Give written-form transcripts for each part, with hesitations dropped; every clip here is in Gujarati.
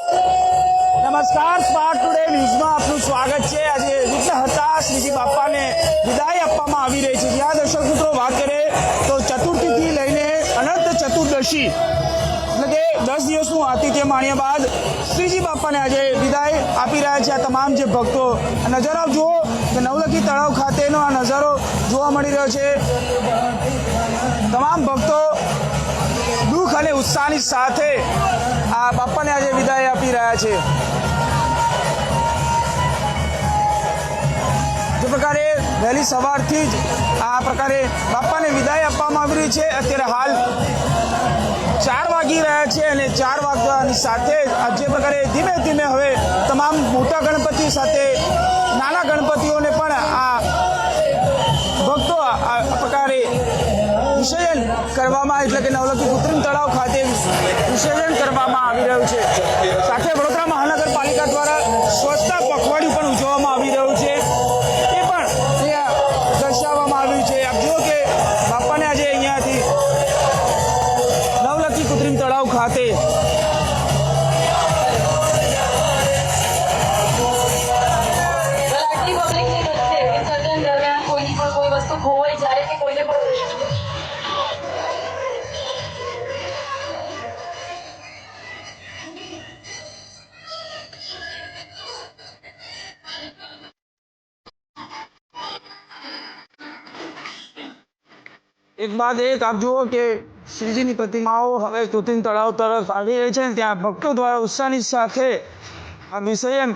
નમસ્કાર, સ્માર્ટ ટુડે ન્યૂઝમાં આપનું સ્વાગત છે। આજે વિઘ્ન હરતા શ્રીજી બાપાને વિદાય આપવામાં આવી રહી છે। જ્યાં દર્શક મિત્રો વાત કરીએ તો ચતુર્થીથી લઈને અનંત ચતુર્દશી એટલે કે 10 દિવસનું આતિથ્ય માણ્યા બાદ શ્રીજી બાપાને આજે વિદાય આપી રહ્યા છે આ તમામ જે ભક્તો। નજારો જુઓ કે નવલખી તળાવ ખાતેનો આ નજારો જોવા મળી રહ્યો છે। તમામ ભક્તો દુઃખ અને ઉત્સાહની સાથે આ બાપાને આજે વિદાય આપી રહ્યા છે। જે પ્રકારે વહેલી સવારથી જ આ પ્રકારે બાપાને વિદાય આપવામાં આવી રહી છે। અત્યારે હાલ 4 વાગી રહ્યા છે અને 4 વાગવાની સાથે જે પ્રકારે ધીમે ધીમે હવે તમામ મોટા ગણપતિ સાથે નાના ગણપતિઓને પણ આ ભક્તો આ પ્રકારે વિસર્જન કરવામાં એટલે કે નવલખી કૃત્રિમ તળાવ ખાતે વિસર્જન કરવામાં આવી રહ્યું છે। સાથે વડોદરા મહાનગરપાલિકા દ્વારા સ્વચ્છતા પખવાડિયું પણ ઉજવવામાં આવી રહ્યું છે। એ પણ અહીંયા દર્શાવવામાં આવ્યું છે। આપ જુઓ કે બાપાને આજે અહીંયાથી નવલખી કૃત્રિમ તળાવ ખાતે એક બાદ એક આપ જુઓ કે શ્રીજીની પ્રતિમાઓ હવે કૃત્રિમ તળાવ તરફ આવી રહી છે। ત્યાં ભક્તો દ્વારા ઉત્સાહની સાથે આ વિસર્જન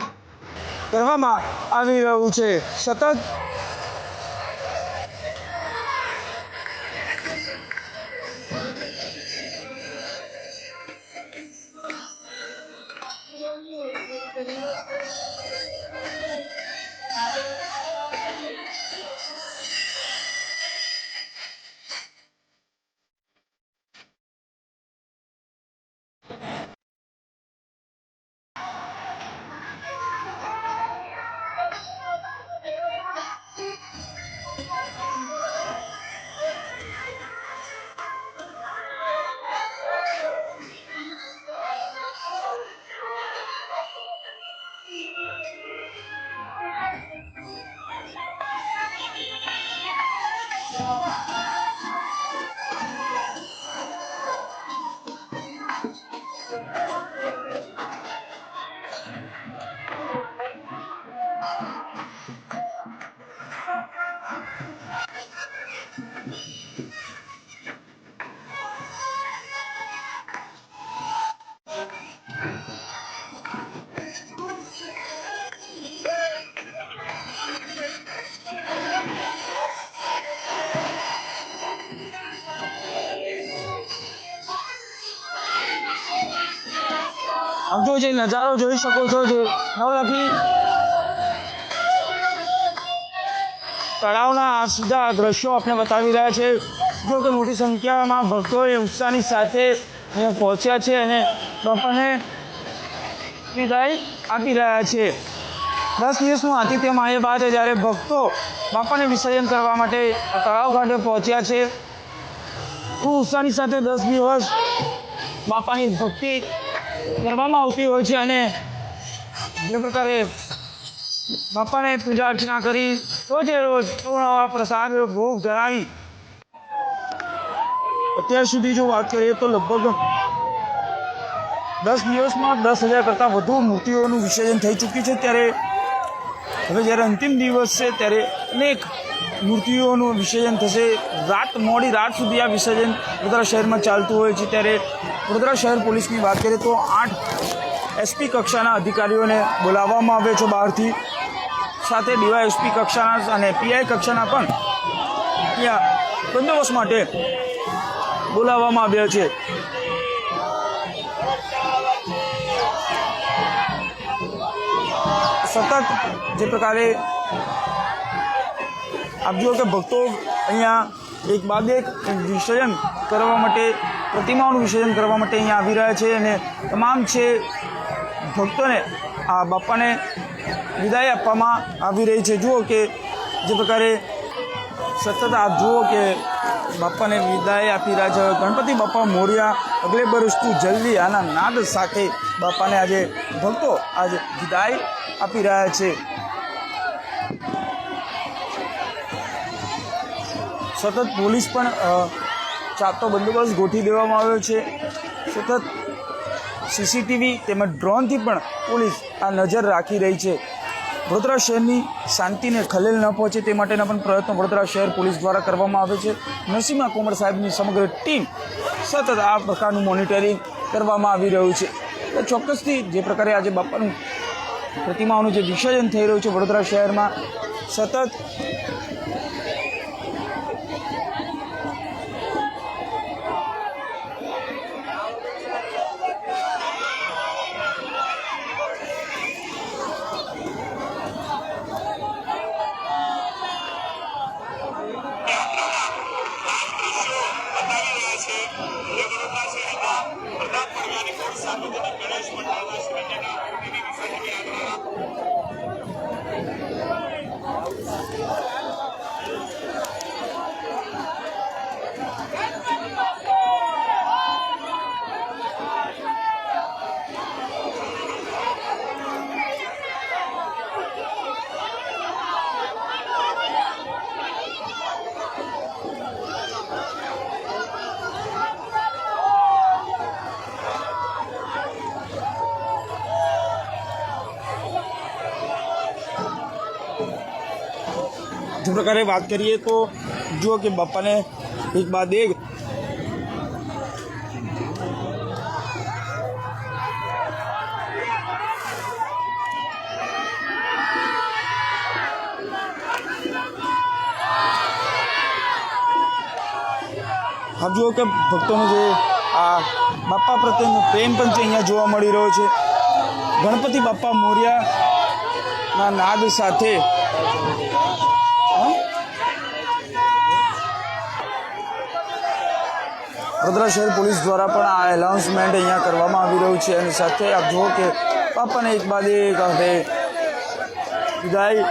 કરવામાં આવી રહ્યું છે। સતત આપ જો જે નજારો જોઈ શકો છો જે નવલખી તળાવના આ સીધા દ્રશ્યો આપણે બતાવી રહ્યા છે। જો કે મોટી સંખ્યામાં ભક્તોએ ઉત્સાહની સાથે અહીંયા પહોંચ્યા છે અને બાપાને વિદાય આપી રહ્યા છે। 10 દિવસનું આતિથ્ય માણ્યા બાદ જ્યારે ભક્તો બાપાને વિસર્જન કરવા માટે તળાવ ખાતે પહોંચ્યા છે। ખૂબ ઉત્સાહની સાથે 10 દિવસ બાપાની ભક્તિ કરવામાં આવતી હોય છે અને જે પ્રકારે બાપાને પૂજા અર્ચના કરી રોજે રોજ પૂર્ણ પ્રસાદ ભોગ ધરાવી અત્યાર સુધી જો વાત કરીએ તો લગભગ 10 દિવસમાં 10,000 કરતાં વધુ મૂર્તિઓનું વિસર્જન થઈ ચૂક્યું છે। ત્યારે હવે જ્યારે અંતિમ દિવસ છે ત્યારે અનેક મૂર્તિઓનું વિસર્જન થશે। મોડી રાત સુધી આ વિસર્જન વડોદરા શહેરમાં ચાલતું હોય છે। ત્યારે વડોદરા શહેર પોલીસની વાત કરીએ તો 8 SP કક્ષાના અધિકારીઓને બોલાવવામાં આવે છે બહારથી। સાથે DYSP કક્ષાના અને PI કક્ષાના પણ ત્યાં બંદોબસ્ત માટે બોલાવવામાં આવ્યા છે। સતત જે પ્રકારે આપ જુઓ કે ભક્તો અહીંયા એક બાદ એક વિસર્જન કરવા માટે પ્રતિમાઓનું વિસર્જન કરવા માટે અહીંયા આવી રહ્યા છે અને તમામ છે ભક્તોને આ બાપાને વિદાય આપવામાં આવી રહી છે। જુઓ કે જે પ્રકારે સતત આપ જુઓ કે બાપાને વિદાય આપી રહ્યા છે। ગણપતિ બાપા મોરિયા, અગલે બરસતું જલ્દી, આના નાદ સાથે બાપાને આજે ભક્તો આજે વિદાય આપી રહ્યા છે। સતત પોલીસ પણ ચાપતો બંદોબસ્ત ગોઠવી દેવામાં આવ્યો છે। સતત સીસીટીવી તેમજ ડ્રોનથી પણ પોલીસ આ નજર રાખી રહી છે। વડોદરા શહેરની શાંતિને ખલેલ ન પહોંચે તે માટેના પણ પ્રયત્નો વડોદરા શહેર પોલીસ દ્વારા કરવામાં આવે છે। નસીમા કોમર સાહેબની સમગ્ર ટીમ સતત આ પ્રકારનું મોનિટરિંગ કરવામાં આવી રહ્યું છે। ચોક્કસથી જે પ્રકારે આજે બાપાનું પ્રતિમાઓનું જે વિસર્જન થઈ રહ્યું છે વડોદરા શહેરમાં, સતત જે પ્રકારે વાત કરીએ તો જુઓ કે બાપાને એક બાદ એક આપ જુઓ કે ભક્તોનો જે આ બાપા પ્રત્યેનો પ્રેમ પણ છે અહીંયા જોવા મળી રહ્યો છે। ગણપતિ બાપા મોરિયાના નાદ સાથે વડોદરા શહેર પોલીસ દ્વારા પણ આ એનાઉન્સમેન્ટ અહીંયા કરવામાં આવી રહ્યું છે। અને સાથે આપ જુઓ કે બાપાને એક બાદ એક હવે વિદાય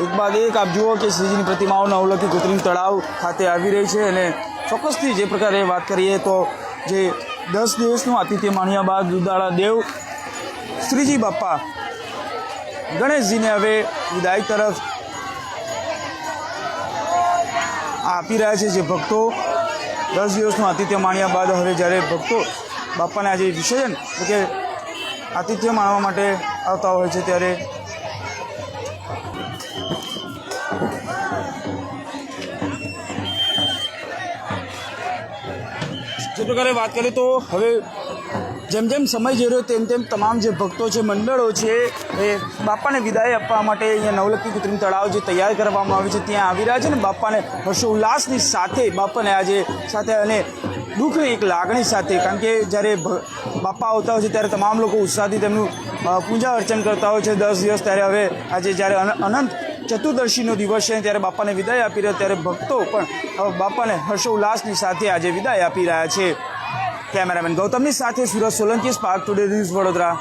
એક બાદ એક આપ જુઓ કે શ્રીજીની પ્રતિમાઓ નવલખી કૃત્રિમ તળાવ ખાતે આવી રહી છે। અને ચોક્કસથી જે પ્રકારે વાત કરીએ તો જે 10 દિવસનું આતિથ્ય માણ્યા બાદ દુધાળા દેવ શ્રીજી બાપા ગણેશજીને હવે વિદાય તરફ આપી રહ્યા છે। જે ભક્તો 10 દિવસનું આતિથ્ય માણ્યા બાદ હવે જ્યારે ભક્તો બાપાને આજે વિસર્જન એટલે કે આતિથ્ય માણવા માટે આવતા હોય છે ત્યારે જે પ્રકારે વાત કરીએ તો હવે જેમ જેમ સમય જઈ રહ્યો તેમ તેમ તમામ જે ભક્તો છે, મંડળો છે, એ બાપાને વિદાય આપવા માટે અહીંયા નવલખી કૃત્રિમ તળાવ જે તૈયાર કરવામાં આવ્યું છે ત્યાં આવી રહ્યા છે। ને બાપાને હર્ષોલ્લાસની સાથે બાપાને આજે સાથે અને દુઃખની એક લાગણી સાથે, કારણ કે જ્યારે બાપા આવતા હોય છે ત્યારે તમામ લોકો ઉત્સાહથી તેમનું પૂજા અર્ચન કરતા હોય છે 10 દિવસ, ત્યારે હવે આજે જ્યારે અનંત ચતુર્દશીનો દિવસ છે ત્યારે બાપાને વિદાય આપી રહ્યા ત્યારે ભક્તો પણ બાપાને હર્ષોલ્લાસની સાથે આજે વિદાય આપી રહ્યા છે. કેમેરામેન ગૌતમની સાથે Surat Solanki, spark today news, Vadodara.